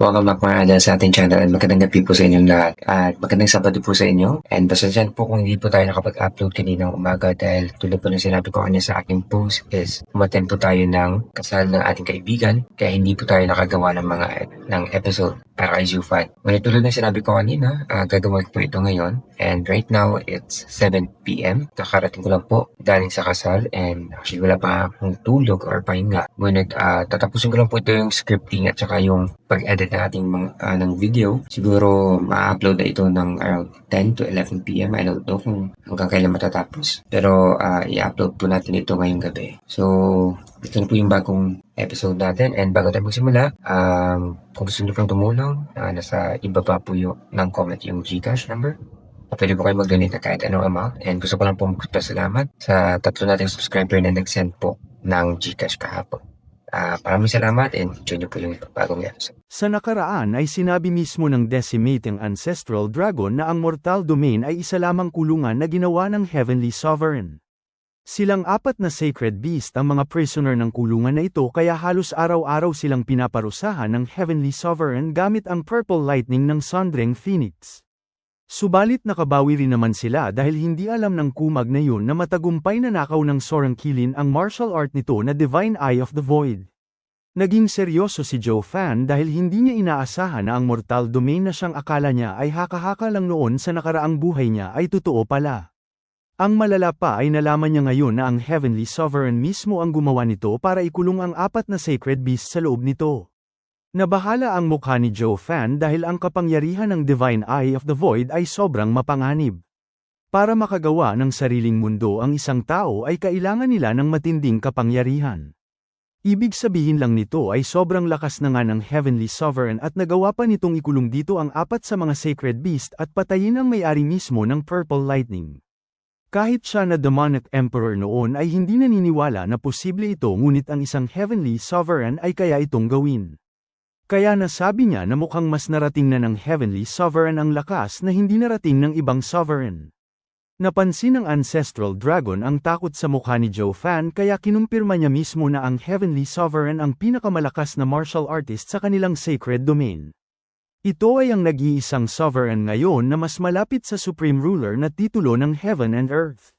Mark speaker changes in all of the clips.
Speaker 1: Welcome back mga idol sa ating channel and magandang gabi po sa inyong lahat at magandang Sabado po sa inyo and pasensyahan po kung hindi po tayo nakapag-upload kaninang umaga dahil tulad po ng sinabi ko kanina sa aking post is umattend po tayo ng kasal ng ating kaibigan kaya hindi po tayo nakagawa ng episode para kay Zufan. Ngunit tulad ng sinabi ko kanina, gagawin ko po ito ngayon and right now it's 7 p.m. Kakarating ko lang po galing sa kasal and actually wala pa akong tulog or pahinga. Ngunit tatapusin ko lang po ito yung scripting at saka yung pag-edit ng ating ng video. Siguro ma-upload na ito ng around 10 to 11 p.m. I don't know kung hanggang kailan matatapos. Pero i-upload po natin ito ngayong gabi. So, ito na po yung bagong episode natin. And bago tayo magsimula, kung gusto nyo pong tumulong, nasa ibaba po ng comment yung Gcash number. Pwede po kayo mag-donate na kahit anong amount. And gusto ko lang po magpasalamat sa 3 nating subscriber na nag-send po ng Gcash kahapon. Maraming salamat and enjoy nyo po yung bagong episode.
Speaker 2: Sa nakaraan ay sinabi mismo ng decimating ancestral dragon na ang mortal domain ay isa lamang kulungan na ginawa ng Heavenly Sovereign. Silang 4 na sacred beast ang mga prisoner ng kulungan na ito kaya halos araw-araw silang pinaparusahan ng Heavenly Sovereign gamit ang purple lightning ng Sundering Phoenix. Subalit nakabawi rin naman sila dahil hindi alam ng kumag na yun na matagumpay na nakaw ng Soren Kilin ang martial art nito na Divine Eye of the Void. Naging seryoso si Joe Fan dahil hindi niya inaasahan na ang mortal domain na siyang akala niya ay haka-haka lang noon sa nakaraang buhay niya ay totoo pala. Ang malala pa ay nalaman niya ngayon na ang Heavenly Sovereign mismo ang gumawa nito para ikulong ang 4 na sacred beast sa loob nito. Nabahala ang mukha ni Joe Fan dahil ang kapangyarihan ng Divine Eye of the Void ay sobrang mapanganib. Para makagawa ng sariling mundo ang isang tao ay kailangan nila ng matinding kapangyarihan. Ibig sabihin lang nito ay sobrang lakas na nga ng Heavenly Sovereign at nagawa pa nitong ikulong dito ang 4 sa mga sacred beast at patayin ang may-ari mismo ng Purple Lightning. Kahit siya na demonic emperor noon ay hindi naniniwala na posible ito ngunit ang isang Heavenly Sovereign ay kaya itong gawin. Kaya nasabi niya na mukhang mas narating na ng Heavenly Sovereign ang lakas na hindi narating ng ibang Sovereign. Napansin ng Ancestral Dragon ang takot sa mukha ni Joe Fan kaya kinumpirma niya mismo na ang Heavenly Sovereign ang pinakamalakas na martial artist sa kanilang sacred domain. Ito ay ang nag-iisang Sovereign ngayon na mas malapit sa Supreme Ruler na titulo ng Heaven and Earth.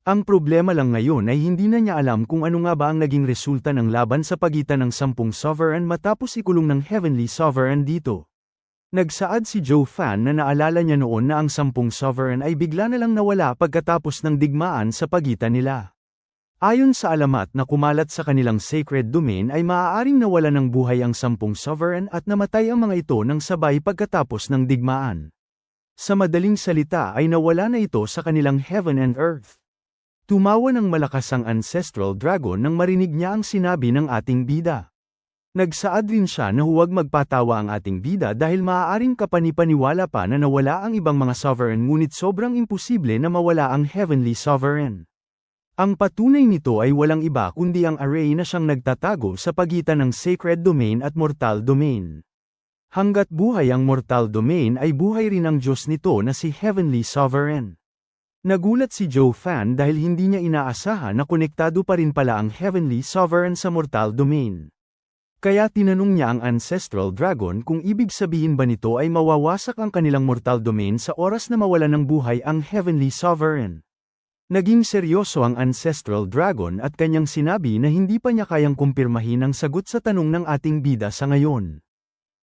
Speaker 2: Ang problema lang ngayon ay hindi na niya alam kung ano nga ba ang naging resulta ng laban sa pagitan ng 10 Sovereign matapos ikulong ng Heavenly Sovereign dito. Nagsaad si Joe Fan na naalala niya noon na ang 10 Sovereign ay bigla na lang nawala pagkatapos ng digmaan sa pagitan nila. Ayon sa alamat na kumalat sa kanilang sacred domain ay maaaring nawala ng buhay ang 10 Sovereign at namatay ang mga ito ng sabay pagkatapos ng digmaan. Sa madaling salita ay nawala na ito sa kanilang Heaven and Earth. Tumawa ng malakas ang Ancestral Dragon nang marinig niya ang sinabi ng ating bida. Nagsaad rin siya na huwag magpatawa ang ating bida dahil maaaring kapanipaniwala pa na nawala ang ibang mga Sovereign ngunit sobrang imposible na mawala ang Heavenly Sovereign. Ang patunay nito ay walang iba kundi ang array na siyang nagtatago sa pagitan ng Sacred Domain at Mortal Domain. Hanggat buhay ang Mortal Domain ay buhay rin ang Diyos nito na si Heavenly Sovereign. Nagulat si Joe Fan dahil hindi niya inaasahan na konektado pa rin pala ang Heavenly Sovereign sa Mortal Domain. Kaya tinanong niya ang Ancestral Dragon kung ibig sabihin ba nito ay mawawasak ang kanilang Mortal Domain sa oras na mawala ng buhay ang Heavenly Sovereign. Naging seryoso ang Ancestral Dragon at kanyang sinabi na hindi pa niya kayang kumpirmahin ang sagot sa tanong ng ating bida sa ngayon.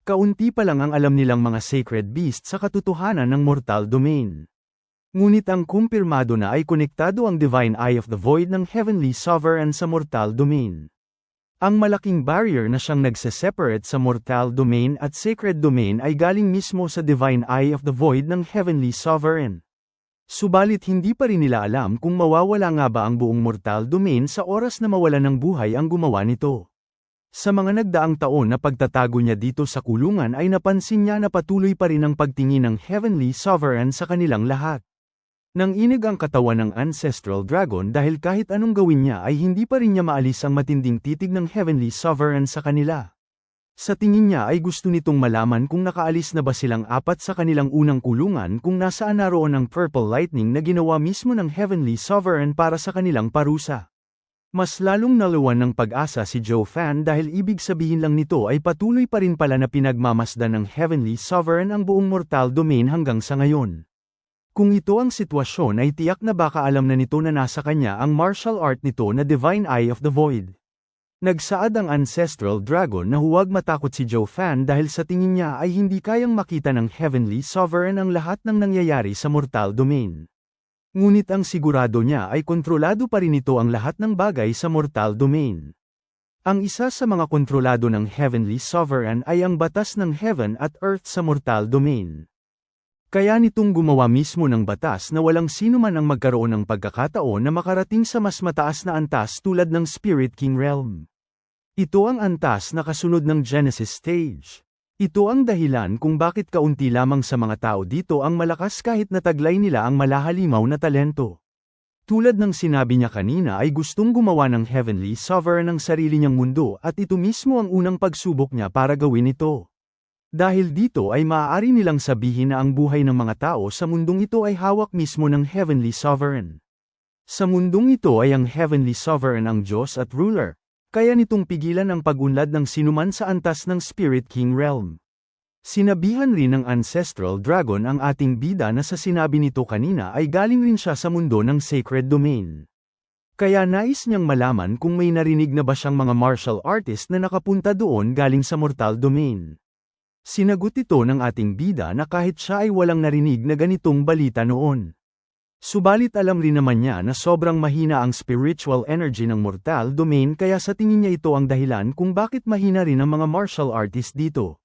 Speaker 2: Kaunti pa lang ang alam nilang mga sacred beast sa katotohanan ng Mortal Domain. Ngunit ang kumpirmado na ay konektado ang Divine Eye of the Void ng Heavenly Sovereign sa Mortal Domain. Ang malaking barrier na siyang nagse-separate sa Mortal Domain at Sacred Domain ay galing mismo sa Divine Eye of the Void ng Heavenly Sovereign. Subalit hindi pa rin nila alam kung mawawala nga ba ang buong Mortal Domain sa oras na mawala ng buhay ang gumawa nito. Sa mga nagdaang taon na pagtatago niya dito sa kulungan ay napansin niya na patuloy pa rin ang pagtingin ng Heavenly Sovereign sa kanilang lahat. Nanginig ang katawan ng Ancestral Dragon dahil kahit anong gawin niya ay hindi pa rin niya maalis ang matinding titig ng Heavenly Sovereign sa kanila. Sa tingin niya ay gusto nitong malaman kung nakaalis na ba silang 4 sa kanilang unang kulungan kung nasaan naroon ang Purple Lightning na ginawa mismo ng Heavenly Sovereign para sa kanilang parusa. Mas lalong naluwan ng pag-asa si Joe Fan dahil ibig sabihin lang nito ay patuloy pa rin pala na pinagmamasdan ng Heavenly Sovereign ang buong mortal domain hanggang sa ngayon. Kung ito ang sitwasyon ay tiyak na baka alam na nito na nasa kanya ang martial art nito na Divine Eye of the Void. Nagsaad ang Ancestral Dragon na huwag matakot si Joe Fan dahil sa tingin niya ay hindi kayang makita ng Heavenly Sovereign ang lahat ng nangyayari sa mortal domain. Ngunit ang sigurado niya ay kontrolado pa rin ito ang lahat ng bagay sa mortal domain. Ang isa sa mga kontrolado ng Heavenly Sovereign ay ang batas ng Heaven at Earth sa mortal domain. Kaya nitong gumawa mismo ng batas na walang sino man ang magkaroon ng pagkakataon na makarating sa mas mataas na antas tulad ng Spirit King Realm. Ito ang antas na kasunod ng Genesis stage. Ito ang dahilan kung bakit kaunti lamang sa mga tao dito ang malakas kahit nataglay nila ang malahalimaw na talento. Tulad ng sinabi niya kanina ay gustong gumawa ng Heavenly Sovereign ng sarili niyang mundo at ito mismo ang unang pagsubok niya para gawin ito. Dahil dito ay maaari nilang sabihin na ang buhay ng mga tao sa mundong ito ay hawak mismo ng Heavenly Sovereign. Sa mundong ito ay ang Heavenly Sovereign ang Diyos at ruler. Kaya nitong pigilan ang pag-unlad ng sinuman sa antas ng Spirit King Realm. Sinabihan rin ng Ancestral Dragon ang ating bida na sa sinabi nito kanina ay galing rin siya sa mundo ng Sacred Domain. Kaya nais niyang malaman kung may narinig na ba siyang mga martial artist na nakapunta doon galing sa Mortal Domain. Sinagot ito ng ating bida na kahit siya ay walang narinig na ganitong balita noon. Subalit alam rin naman niya na sobrang mahina ang spiritual energy ng mortal domain kaya sa tingin niya ito ang dahilan kung bakit mahina rin ang mga martial artist dito.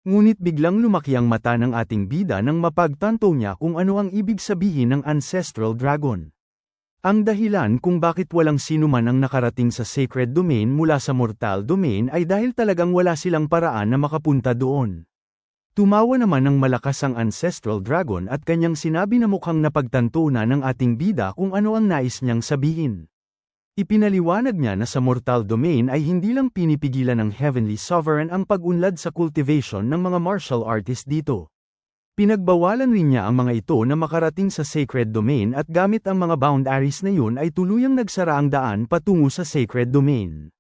Speaker 2: Ngunit biglang lumaki ang mata ng ating bida nang mapagtanto niya kung ano ang ibig sabihin ng Ancestral Dragon. Ang dahilan kung bakit walang sino man ang nakarating sa sacred domain mula sa mortal domain ay dahil talagang wala silang paraan na makapunta doon. Tumawa naman ng malakas ang Ancestral Dragon at kanyang sinabi na mukhang napagtanto na ng ating bida kung ano ang nais niyang sabihin. Ipinaliwanag niya na sa mortal domain ay hindi lang pinipigilan ng Heavenly Sovereign ang pag-unlad sa cultivation ng mga martial artist dito. Pinagbawalan rin niya ang mga ito na makarating sa sacred domain at gamit ang mga boundaries na yun ay tuluyang nagsara ang daan patungo sa sacred domain.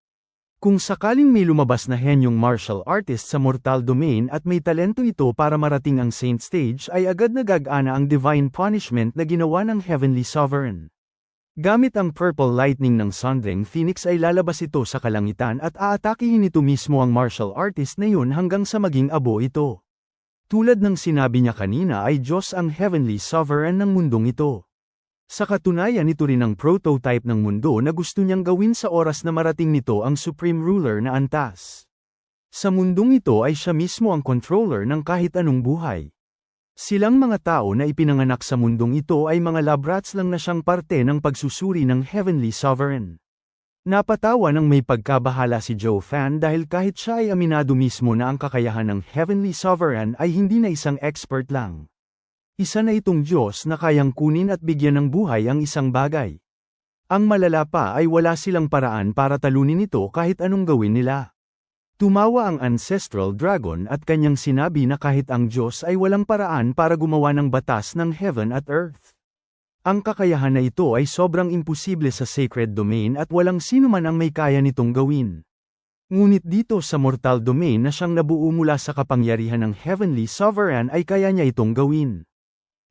Speaker 2: Kung sakaling may lumabas na henyong martial artist sa mortal domain at may talento ito para marating ang saint stage ay agad nagagana ang divine punishment na ginawa ng Heavenly Sovereign. Gamit ang purple lightning ng Sundering Phoenix ay lalabas ito sa kalangitan at aatakihin ito mismo ang martial artist na yun hanggang sa maging abo ito. Tulad ng sinabi niya kanina ay Diyos ang Heavenly Sovereign ng mundong ito. Sa katunayan ito rin ang prototype ng mundo na gusto niyang gawin sa oras na marating nito ang Supreme Ruler na antas. Sa mundong ito ay siya mismo ang controller ng kahit anong buhay. Silang mga tao na ipinanganak sa mundong ito ay mga labrats lang na siyang parte ng pagsusuri ng Heavenly Sovereign. Napatawa ng may pagkabahala si Joe Fan dahil kahit siya ay aminado mismo na ang kakayahan ng Heavenly Sovereign ay hindi na isang expert lang. Isa na itong Diyos na kayang kunin at bigyan ng buhay ang isang bagay. Ang malala pa ay wala silang paraan para talunin ito kahit anong gawin nila. Tumawa ang Ancestral Dragon at kanyang sinabi na kahit ang Diyos ay walang paraan para gumawa ng batas ng heaven at earth. Ang kakayahan na ito ay sobrang imposible sa sacred domain at walang sino man ang may kaya nitong gawin. Ngunit dito sa mortal domain na siyang nabuo mula sa kapangyarihan ng Heavenly Sovereign ay kaya niya itong gawin.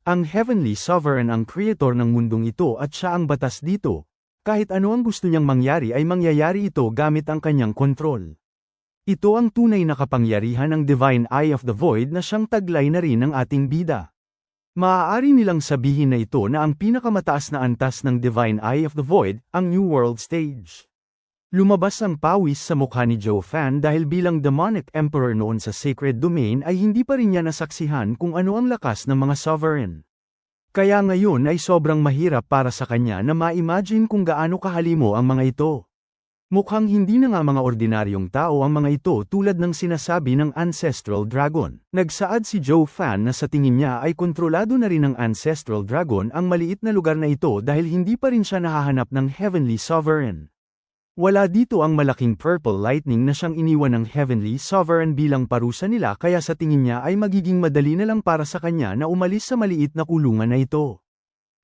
Speaker 2: Ang Heavenly Sovereign ang creator ng mundong ito at siya ang batas dito. Kahit ano ang gusto niyang mangyari ay mangyayari ito gamit ang kanyang kontrol. Ito ang tunay na kapangyarihan ng Divine Eye of the Void na siyang taglay na rin ng ating bida. Maaari nilang sabihin na ito na ang pinakamataas na antas ng Divine Eye of the Void, ang New World Stage. Lumabas ang pawis sa mukha ni Joe Fan dahil bilang demonic emperor noon sa sacred domain ay hindi pa rin niya nasaksihan kung ano ang lakas ng mga sovereign. Kaya ngayon ay sobrang mahirap para sa kanya na ma-imagine kung gaano kahalimo ang mga ito. Mukhang hindi na nga mga ordinaryong tao ang mga ito tulad ng sinasabi ng Ancestral Dragon. Nagsaad si Joe Fan na sa tingin niya ay kontrolado na rin ng Ancestral Dragon ang maliit na lugar na ito dahil hindi pa rin siya nahahanap ng Heavenly Sovereign. Wala dito ang malaking purple lightning na siyang iniwan ng Heavenly Sovereign bilang parusa nila kaya sa tingin niya ay magiging madali na lang para sa kanya na umalis sa maliit na kulungan na ito.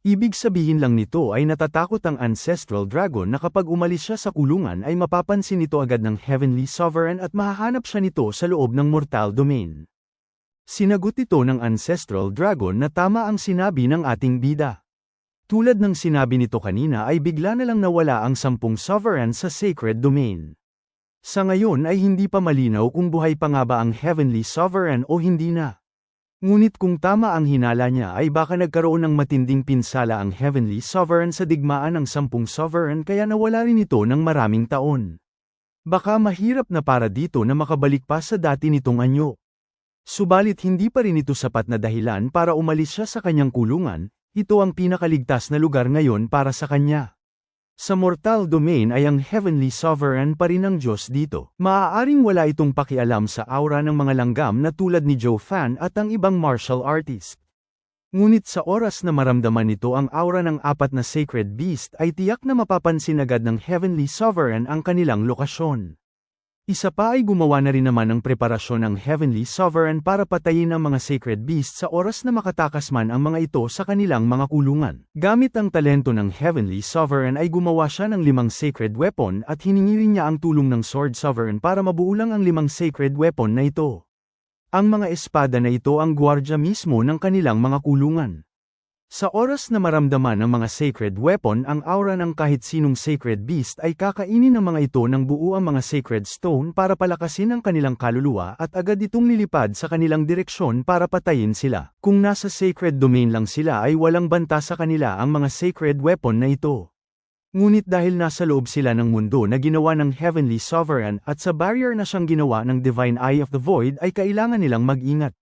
Speaker 2: Ibig sabihin lang nito ay natatakot ang Ancestral Dragon na kapag umalis siya sa kulungan ay mapapansin nito agad ng Heavenly Sovereign at mahahanap siya nito sa loob ng Mortal Domain. Sinagot ito ng Ancestral Dragon na tama ang sinabi ng ating bida. Tulad ng sinabi nito kanina ay bigla na lang nawala ang 10 Sovereign sa Sacred Domain. Sa ngayon ay hindi pa malinaw kung buhay pa nga ba ang Heavenly Sovereign o hindi na. Ngunit kung tama ang hinala niya ay baka nagkaroon ng matinding pinsala ang Heavenly Sovereign sa digmaan ng 10 Sovereign kaya nawala rin ito ng maraming taon. Baka mahirap na para dito na makabalik pa sa dati nitong anyo. Subalit hindi pa rin ito sapat na dahilan para umalis siya sa kanyang kulungan, ito ang pinakaligtas na lugar ngayon para sa kanya. Sa Mortal Domain ay ang Heavenly Sovereign pa rin ang Diyos dito. Maaaring wala itong pakialam sa aura ng mga langgam na tulad ni Joe Fan at ang ibang martial artist. Ngunit sa oras na maramdaman nito ang aura ng 4 na Sacred Beast ay tiyak na mapapansin agad ng Heavenly Sovereign ang kanilang lokasyon. Isa pa ay gumawa na rin naman ng preparasyon ng Heavenly Sovereign para patayin ang mga Sacred Beast sa oras na makatakas man ang mga ito sa kanilang mga kulungan. Gamit ang talento ng Heavenly Sovereign ay gumawa siya ng 5 Sacred Weapon at hiningi rin niya ang tulong ng Sword Sovereign para mabuo lang ang 5 Sacred Weapon na ito. Ang mga espada na ito ang gwardya mismo ng kanilang mga kulungan. Sa oras na maramdaman ng mga Sacred Weapon ang aura ng kahit sinong Sacred Beast ay kakainin ng mga ito ng buo ang mga Sacred Stone para palakasin ang kanilang kaluluwa at agad itong lilipad sa kanilang direksyon para patayin sila. Kung nasa Sacred Domain lang sila ay walang banta sa kanila ang mga Sacred Weapon na ito. Ngunit dahil nasa loob sila ng mundo na ginawa ng Heavenly Sovereign at sa barrier na siyang ginawa ng Divine Eye of the Void ay kailangan nilang mag-ingat.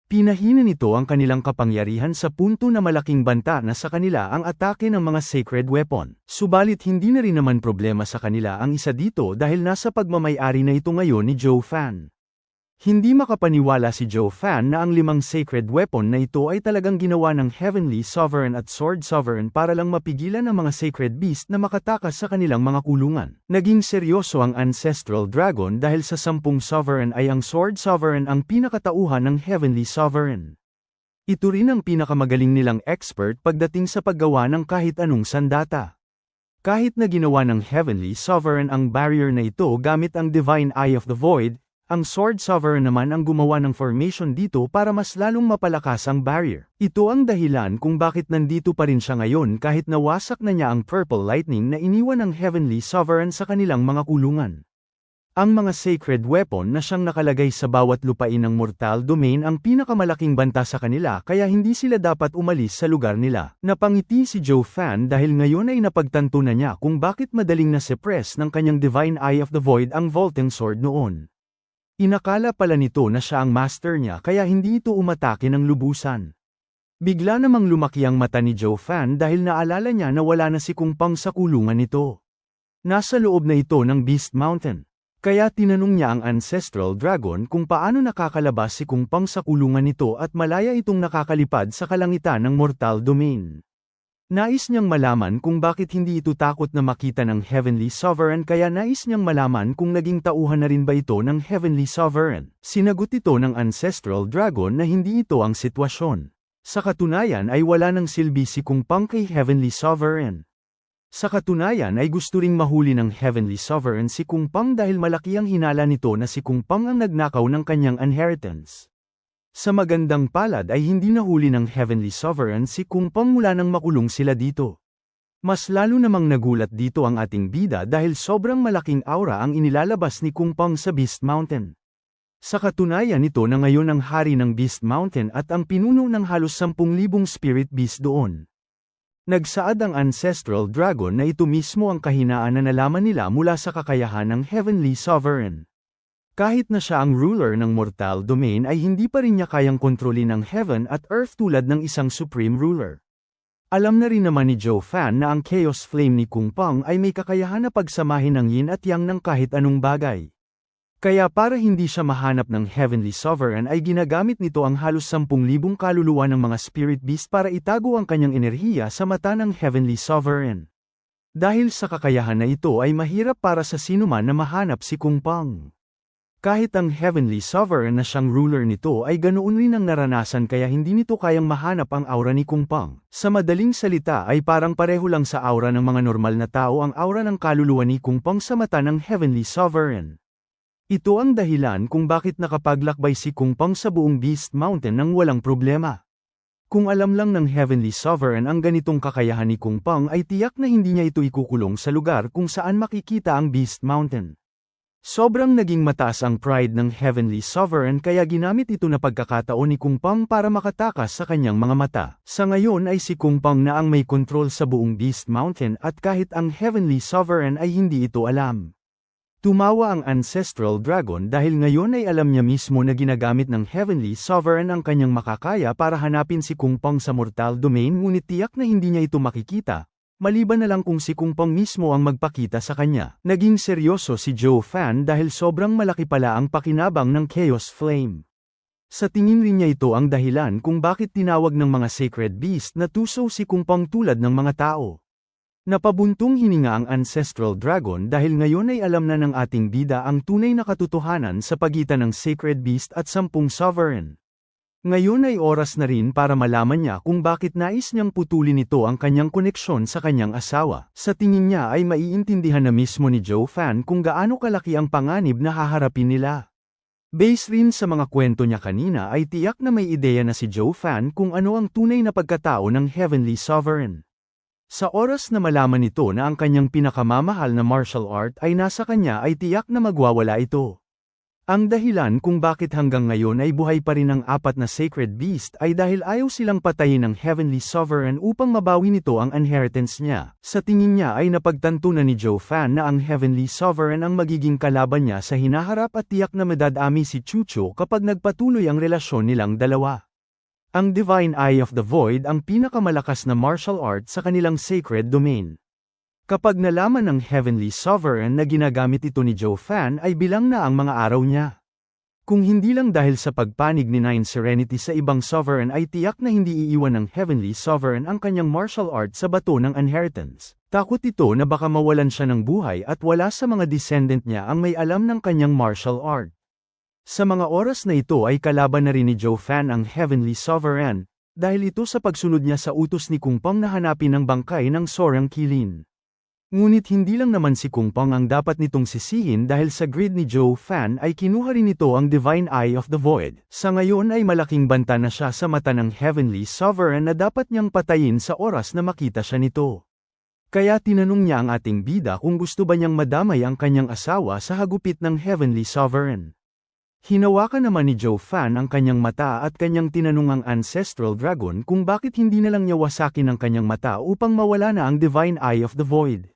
Speaker 2: Pinahina nito ang kanilang kapangyarihan sa punto na malaking banta na sa kanila ang atake ng mga Sacred Weapon. Subalit hindi na rin naman problema sa kanila ang isa dito dahil nasa pagmamay-ari na ito ngayon ni Joe Fan. Hindi makapaniwala si Joe Fan na ang 5 Sacred Weapon na ito ay talagang ginawa ng Heavenly Sovereign at Sword Sovereign para lang mapigilan ang mga Sacred Beast na makatakas sa kanilang mga kulungan. Naging seryoso ang Ancestral Dragon dahil sa 10 Sovereign ay ang Sword Sovereign ang pinakatauhan ng Heavenly Sovereign. Ito rin ang pinakamagaling nilang expert pagdating sa paggawa ng kahit anong sandata. Kahit na ginawa ng Heavenly Sovereign ang barrier na ito gamit ang Divine Eye of the Void, ang Sword Sovereign naman ang gumawa ng formation dito para mas lalong mapalakas ang barrier. Ito ang dahilan kung bakit nandito pa rin siya ngayon kahit nawasak na niya ang Purple Lightning na iniwan ng Heavenly Sovereign sa kanilang mga kulungan. Ang mga Sacred Weapon na siyang nakalagay sa bawat lupain ng Mortal Domain ang pinakamalaking banta sa kanila kaya hindi sila dapat umalis sa lugar nila. Napangiti si Joe Fan dahil ngayon ay napagtanto na niya kung bakit madaling na-suppress ng kanyang Divine Eye of the Void ang Vaulting Sword noon. Inakala pala nito na siya ang master niya kaya hindi ito umatake ng lubusan. Bigla namang lumaki ang mata ni Joe Fan dahil naalala niya na wala na si Kung Pang sa kulungan nito. Nasa loob na ito ng Beast Mountain. Kaya tinanong niya ang Ancestral Dragon kung paano nakakalabas si Kung Pang sa kulungan nito at malaya itong nakakalipad sa kalangitan ng Mortal Domain. Nais niyang malaman kung bakit hindi ito takot na makita ng Heavenly Sovereign kaya nais niyang malaman kung naging tauhan na rin ba ito ng Heavenly Sovereign. Sinagot ito ng Ancestral Dragon na hindi ito ang sitwasyon. Sa katunayan ay wala ng silbi si Kung Pang kay Heavenly Sovereign. Sa katunayan ay gusto ring mahuli ng Heavenly Sovereign si Kung Pang dahil malaki ang hinala nito na si Kung Pang ang nagnakaw ng kanyang inheritance. Sa magandang palad ay hindi nahuli ng Heavenly Sovereign si Kung Pang mula nang makulong sila dito. Mas lalo namang nagulat dito ang ating bida dahil sobrang malaking aura ang inilalabas ni Kung Pang sa Beast Mountain. Sa katunayan ito na ngayon ang hari ng Beast Mountain at ang pinuno ng halos 10,000 Spirit Beast doon. Nagsaad ang Ancestral Dragon na ito mismo ang kahinaan na nalaman nila mula sa kakayahan ng Heavenly Sovereign. Kahit na siya ang ruler ng Mortal Domain ay hindi pa rin niya kayang kontrolin ng Heaven at Earth tulad ng isang Supreme Ruler. Alam na rin naman ni Joe Fan na ang Chaos Flame ni Kung Pang ay may kakayahan na pagsamahin ng Yin at Yang ng kahit anong bagay. Kaya para hindi siya mahanap ng Heavenly Sovereign ay ginagamit nito ang halos 10,000 kaluluwa ng mga Spirit Beast para itago ang kanyang enerhiya sa mata ng Heavenly Sovereign. Dahil sa kakayahan na ito ay mahirap para sa sinuman na mahanap si Kung Pang. Kahit ang Heavenly Sovereign na siyang ruler nito ay ganoon rin ang naranasan kaya hindi nito kayang mahanap ang aura ni Kung Pang. Sa madaling salita ay parang pareho lang sa aura ng mga normal na tao ang aura ng kaluluwa ni Kung Pang sa mata ng Heavenly Sovereign. Ito ang dahilan kung bakit nakapaglakbay si Kung Pang sa buong Beast Mountain nang walang problema. Kung alam lang ng Heavenly Sovereign ang ganitong kakayahan ni Kung Pang ay tiyak na hindi niya ito ikukulong sa lugar kung saan makikita ang Beast Mountain. Sobrang naging mataas ang pride ng Heavenly Sovereign kaya ginamit ito na pagkakataon ni Kung Pang para makatakas sa kanyang mga mata. Sa ngayon ay si Kung Pang na ang may kontrol sa buong Beast Mountain at kahit ang Heavenly Sovereign ay hindi ito alam. Tumawa ang Ancestral Dragon dahil ngayon ay alam niya mismo na ginagamit ng Heavenly Sovereign ang kanyang makakaya para hanapin si Kung Pang sa Mortal Domain ngunit tiyak na hindi niya ito makikita. Maliban na lang kung si Kung Pang mismo ang magpakita sa kanya. Naging seryoso si Zhou Fan dahil sobrang malaki pala ang pakinabang ng Chaos Flame. Sa tingin rin niya ito ang dahilan kung bakit tinawag ng mga Sacred Beast na tuso si Kung Pang tulad ng mga tao. Napabuntong hininga ang Ancestral Dragon dahil ngayon ay alam na ng ating bida ang tunay na katotohanan sa pagitan ng Sacred Beast at 10 Sovereign. Ngayon ay oras na rin para malaman niya kung bakit nais niyang putulin ito ang kanyang koneksyon sa kanyang asawa. Sa tingin niya ay maiintindihan na mismo ni Zhou Fan kung gaano kalaki ang panganib na haharapin nila. Base rin sa mga kwento niya kanina ay tiyak na may ideya na si Zhou Fan kung ano ang tunay na pagkatao ng Heavenly Sovereign. Sa oras na malaman nito na ang kanyang pinakamamahal na martial art ay nasa kanya ay tiyak na magwawala ito. Ang dahilan kung bakit hanggang ngayon ay buhay pa rin ang 4 na Sacred Beast ay dahil ayaw silang patayin ng Heavenly Sovereign upang mabawi nito ang inheritance niya. Sa tingin niya ay napagtanto na ni Zhou Fan na ang Heavenly Sovereign ang magiging kalaban niya sa hinaharap at tiyak na madadami si Chucho kapag nagpatuloy ang relasyon nilang dalawa. Ang Divine Eye of the Void ang pinakamalakas na martial art sa kanilang sacred domain. Kapag nalaman ng Heavenly Sovereign na ginagamit ito ni Zhou Fan ay bilang na ang mga araw niya. Kung hindi lang dahil sa pagpanig ni Nine Serenity sa ibang Sovereign ay tiyak na hindi iiwan ng Heavenly Sovereign ang kanyang martial art sa bato ng inheritance. Takot ito na baka mawalan siya ng buhay at wala sa mga descendant niya ang may alam ng kanyang martial art. Sa mga oras na ito ay kalaban na rin ni Zhou Fan ang Heavenly Sovereign, dahil ito sa pagsunod niya sa utos ni Kung Pang na hanapin ang bangkay ng Soarang Qilin. Ngunit hindi lang naman si Kung Pang ang dapat nitong sisihin dahil sa greed ni Zhou Fan ay kinuha rin nito ang Divine Eye of the Void. Sa ngayon ay malaking banta na siya sa mata ng Heavenly Sovereign na dapat niyang patayin sa oras na makita siya nito. Kaya tinanong niya ang ating bida kung gusto ba niyang madamay ang kanyang asawa sa hagupit ng Heavenly Sovereign. Hinawakan naman ni Zhou Fan ang kanyang mata at kanyang tinanong ang Ancestral Dragon kung bakit hindi na lang niya wasakin ang kanyang mata upang mawala na ang Divine Eye of the Void.